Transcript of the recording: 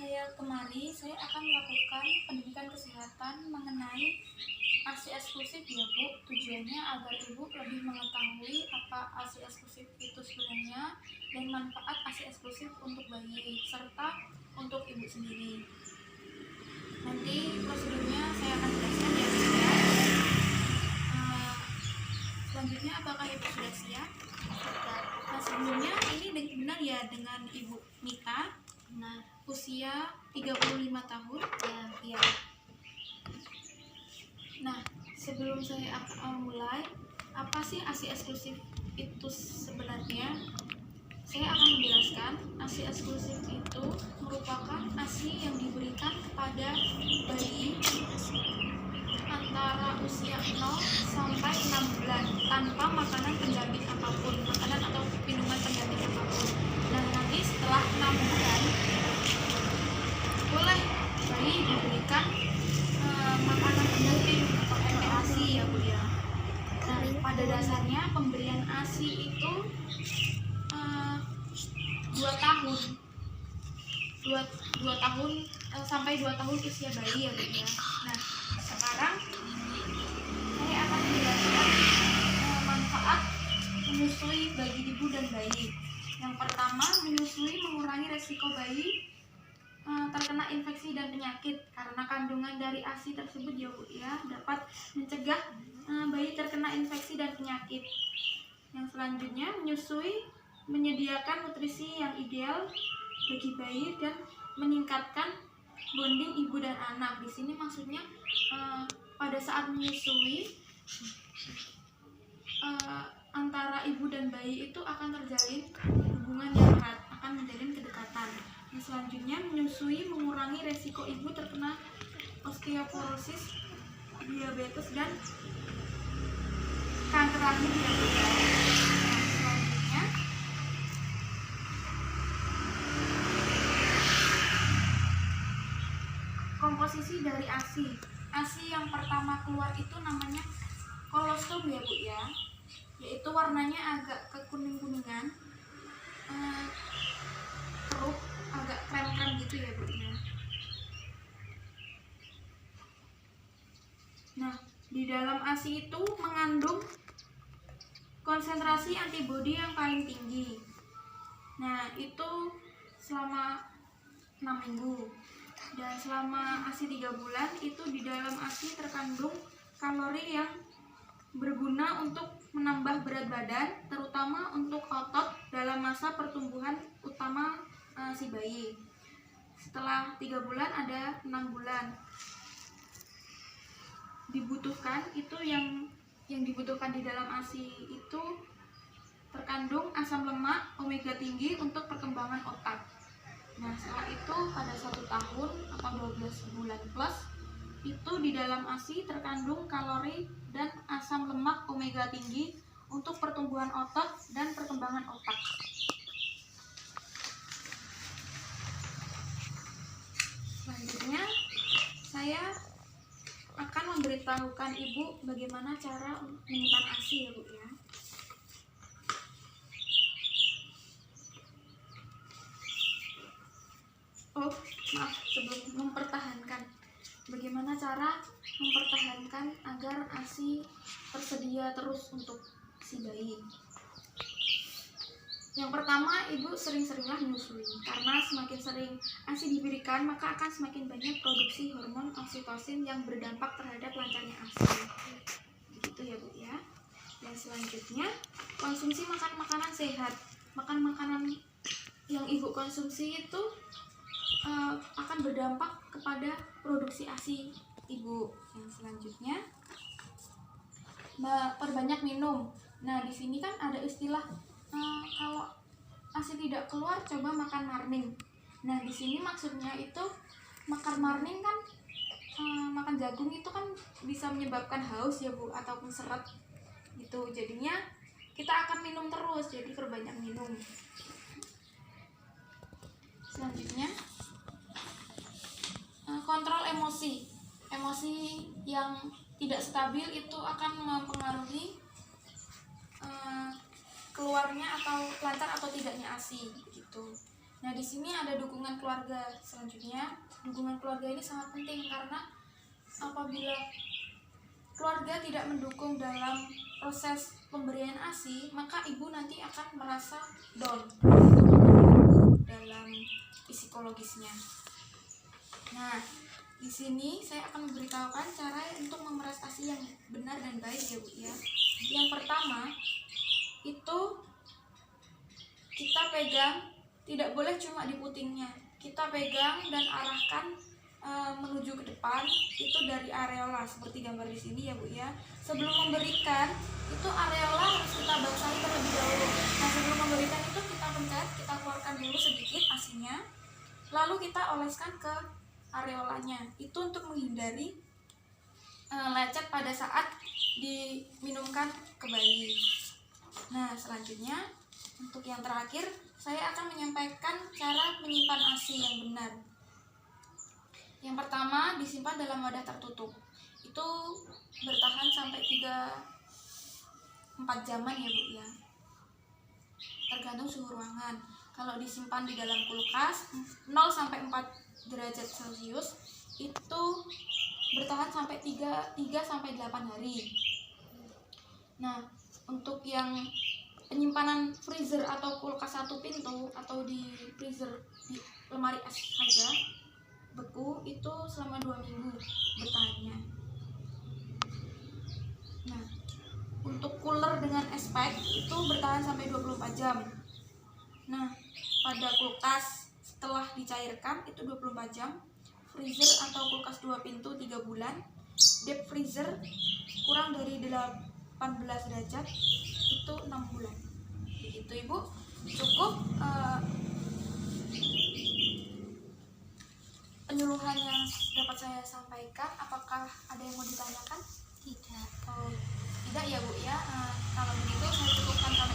saya kemari, saya akan melakukan pendidikan kesehatan mengenai ASI eksklusif ya Bu. Tujuannya agar Ibu lebih mengetahui apa ASI eksklusif itu sebenarnya dan manfaat ASI eksklusif untuk bayi serta untuk Ibu sendiri. Nanti prosedurnya saya akan jelaskan ya Bu ya. Selanjutnya apakah Ibu sudah siap? Nah sebelumnya ini benar ya dengan Ibu Mita. Nah usia 35 tahun ya. Nah sebelum saya akan mulai, apa sih ASI eksklusif itu sebenarnya? Saya akan menjelaskan. ASI eksklusif itu merupakan ASI yang diberikan kepada bayi antara usia 0 sampai 6 bulan tanpa makanan pendamping apapun, makanan atau minuman pendamping apapun. Nah nanti setelah 6 bulan boleh bayi diberikan makanan pendamping atau MPASI ya Bu ya. Nah pada dasarnya pemberian ASI itu 2 tahun sampai 2 tahun usia bayi ya Bu ya. Nah sekarang saya akan menjelaskan manfaat menyusui bagi ibu dan bayi. Yang pertama, menyusui mengurangi resiko bayi terkena infeksi dan penyakit karena kandungan dari ASI tersebut ya Bu ya dapat mencegah bayi terkena infeksi dan penyakit. Yang selanjutnya, menyusui menyediakan nutrisi yang ideal bagi bayi dan meningkatkan bonding ibu dan anak. Di sini maksudnya pada saat menyusui antara ibu dan bayi itu akan terjalin hubungan yang erat, akan menjalin kedekatan. Yang selanjutnya, menyusui mengurangi resiko ibu terkena osteoporosis, diabetes dan kanker rahim ya Bu. Selanjutnya, komposisi dari ASI. ASI yang pertama keluar itu namanya kolostrum ya Bu ya, yaitu warnanya agak kekuning-kuningan, keruh, agak krem-krem gitu ya Bu ya. Nah di dalam ASI itu mengandung konsentrasi antibodi yang paling tinggi. Nah itu selama 6 minggu. Dan selama ASI 3 bulan itu di dalam ASI terkandung kalori yang berguna untuk menambah berat badan, terutama untuk otot dalam masa pertumbuhan utama si bayi. Setelah 3 bulan ada 6 bulan. Dibutuhkan itu yang dibutuhkan di dalam ASI itu terkandung asam lemak omega tinggi untuk perkembangan otak. Nah setelah itu pada 1 tahun atau 12 bulan plus itu di dalam ASI terkandung kalori dan asam lemak omega tinggi untuk pertumbuhan otot dan perkembangan otak. Selanjutnya saya akan memberitahukan Ibu bagaimana cara menyimpan ASI ya Bu ya. Maaf, sebelum mempertahankan, bagaimana cara mempertahankan agar ASI tersedia terus untuk si bayi. Yang pertama, Ibu sering-seringlah menyusui, karena semakin sering ASI diberikan maka akan semakin banyak produksi hormon oksitosin yang berdampak terhadap lancarnya ASI. Begitu ya Bu ya. Dan selanjutnya, konsumsi makanan sehat. Makanan yang Ibu konsumsi itu akan berdampak kepada produksi ASI Ibu. Yang selanjutnya, perbanyak minum. Nah, di sini kan ada istilah kalau ASI tidak keluar coba makan marning. Nah, di sini maksudnya itu makan marning kan makan jagung itu kan bisa menyebabkan haus ya Bu ataupun seret gitu. Jadinya kita akan minum terus, jadi perbanyak minum. Selanjutnya, kontrol emosi. Emosi yang tidak stabil itu akan mempengaruhi keluarnya atau lancar atau tidaknya ASI gitu. Nah, di sini ada dukungan keluarga. Selanjutnya, dukungan keluarga ini sangat penting karena apabila keluarga tidak mendukung dalam proses pemberian ASI, maka ibu nanti akan merasa down dalam psikologisnya. Nah, di sini saya akan memberitahukan cara untuk memeras ASI yang benar dan baik ya Bu ya. Yang pertama, itu kita pegang, tidak boleh cuma di putingnya. Kita pegang dan arahkan menuju ke depan, itu dari areola seperti gambar di sini ya Bu ya. Sebelum memberikan, itu areola harus kita basahi terlebih dahulu. Nah, sebelum memberikan itu kita pencet, kita keluarkan dulu sedikit ASINya, lalu kita oleskan ke areolanya. Itu untuk menghindari lecet pada saat diminumkan ke bayi. Nah, selanjutnya untuk yang terakhir, saya akan menyampaikan cara menyimpan ASI yang benar. Yang pertama, disimpan dalam wadah tertutup. Itu bertahan sampai 3-4 jaman ya Bu ya. Tergantung suhu ruangan. Kalau disimpan di dalam kulkas 0 sampai 4 derajat Celcius itu bertahan sampai 3 sampai 8 hari. Nah, untuk yang penyimpanan freezer atau kulkas 1 pintu atau di freezer di lemari es saja beku, itu selama 2 minggu bertahannya. Nah, untuk cooler dengan es pack itu bertahan sampai 24 jam. Nah, pada kulkas setelah dicairkan itu 24 jam, freezer atau kulkas 2 pintu 3 bulan, deep freezer kurang dari 18 derajat itu 6 bulan. Begitu Ibu, cukup penyuluhan yang dapat saya sampaikan. Apakah ada yang mau ditanyakan? Tidak. Oh, tidak ya Bu ya. Kalau begitu saya cukupkan sampai